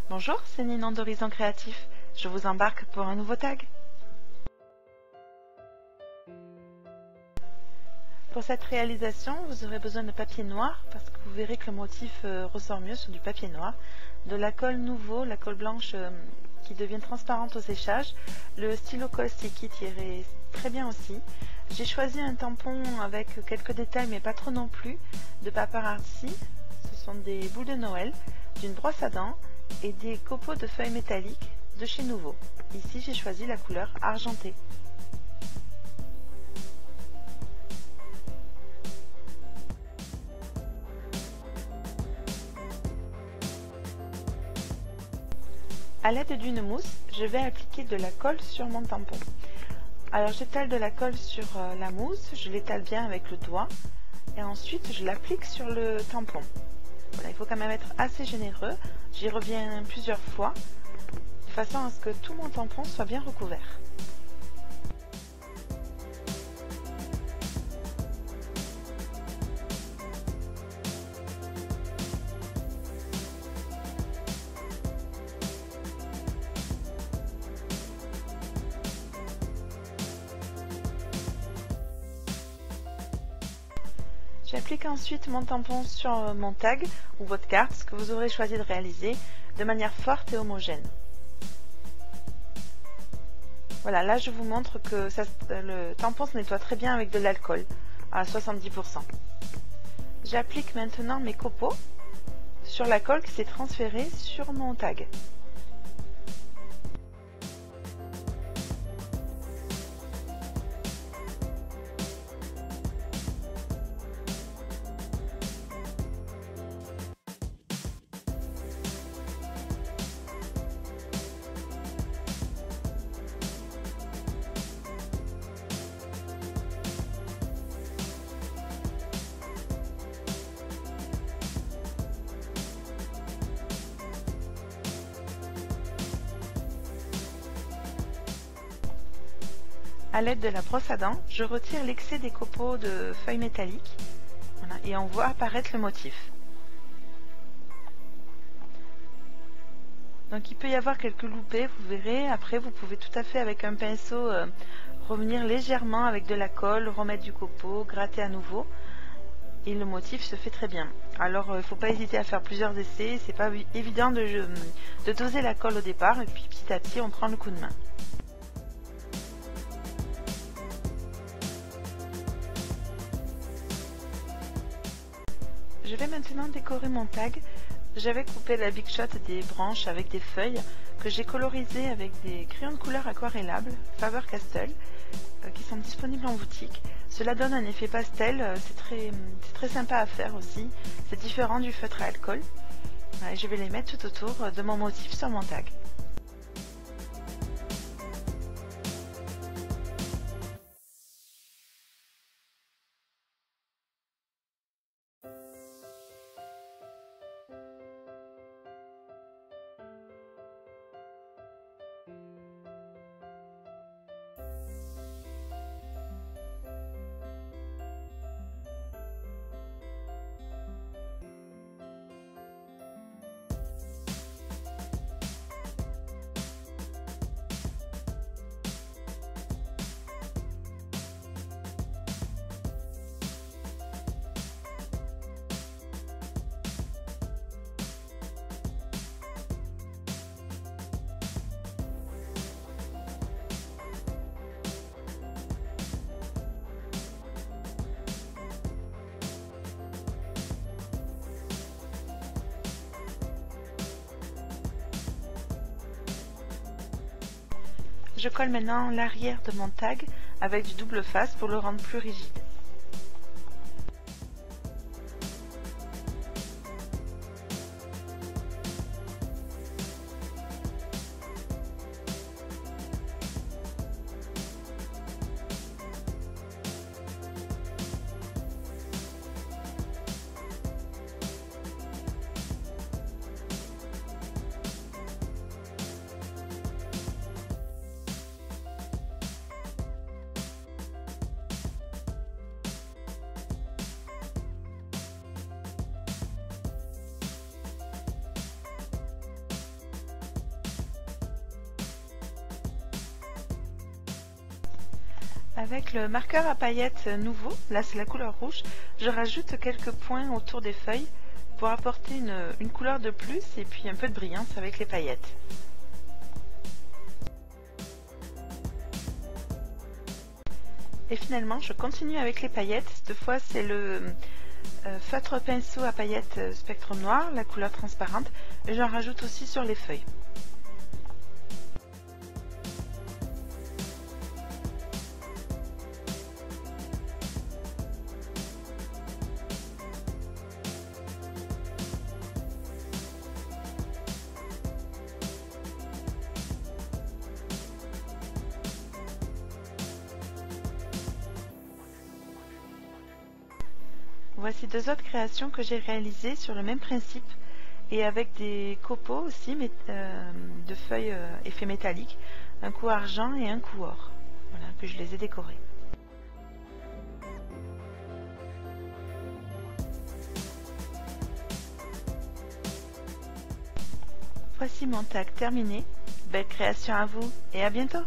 Bonjour, c'est Ninon d'Horizon Créatif. Je vous embarque pour un nouveau tag. Pour cette réalisation, vous aurez besoin de papier noir parce que vous verrez que le motif ressort mieux sur du papier noir, de la colle Nouveau, la colle blanche qui devient transparente au séchage, le stylo colle sticky qui irait très bien aussi. J'ai choisi un tampon avec quelques détails mais pas trop non plus, de paparazzi. Ce sont des boules de Noël, d'une brosse à dents et des copeaux de feuilles métalliques de chez Nouveau. Ici j'ai choisi la couleur argentée. A l'aide d'une mousse, je vais appliquer de la colle sur mon tampon. Alors j'étale de la colle sur la mousse, je l'étale bien avec le doigt et ensuite je l'applique sur le tampon. Voilà, il faut quand même être assez généreux, j'y reviens plusieurs fois de façon à ce que tout mon tampon soit bien recouvert. J'applique ensuite mon tampon sur mon tag ou votre carte, ce que vous aurez choisi de réaliser, de manière forte et homogène. Voilà, là je vous montre que le tampon se nettoie très bien avec de l'alcool, à 70%. J'applique maintenant mes copeaux sur la colle qui s'est transférée sur mon tag. A l'aide de la brosse à dents, je retire l'excès des copeaux de feuilles métalliques, voilà, et on voit apparaître le motif. Donc il peut y avoir quelques loupés, vous verrez. Après vous pouvez tout à fait avec un pinceau revenir légèrement avec de la colle, remettre du copeau, gratter à nouveau et le motif se fait très bien. Alors il ne faut pas hésiter à faire plusieurs essais, c'est pas évident de doser la colle au départ et puis petit à petit on prend le coup de main. Je vais maintenant décorer mon tag. J'avais coupé la Big Shot des branches avec des feuilles que j'ai colorisées avec des crayons de couleur aquarellables Faber-Castell qui sont disponibles en boutique. Cela donne un effet pastel, c'est très sympa à faire aussi. C'est différent du feutre à alcool. Et je vais les mettre tout autour de mon motif sur mon tag. Je colle maintenant l'arrière de mon tag avec du double face pour le rendre plus rigide. Avec le marqueur à paillettes nouveau, là c'est la couleur rouge, je rajoute quelques points autour des feuilles pour apporter une couleur de plus et puis un peu de brillance avec les paillettes. Et finalement, je continue avec les paillettes. Cette fois, c'est le feutre pinceau à paillettes Spectrum Noir, la couleur transparente, et j'en rajoute aussi sur les feuilles. Voici deux autres créations que j'ai réalisées sur le même principe et avec des copeaux aussi de feuilles effets métalliques, un coup argent et un coup or. Voilà, que je les ai décorés. Voici mon tag terminé. Belle création à vous et à bientôt!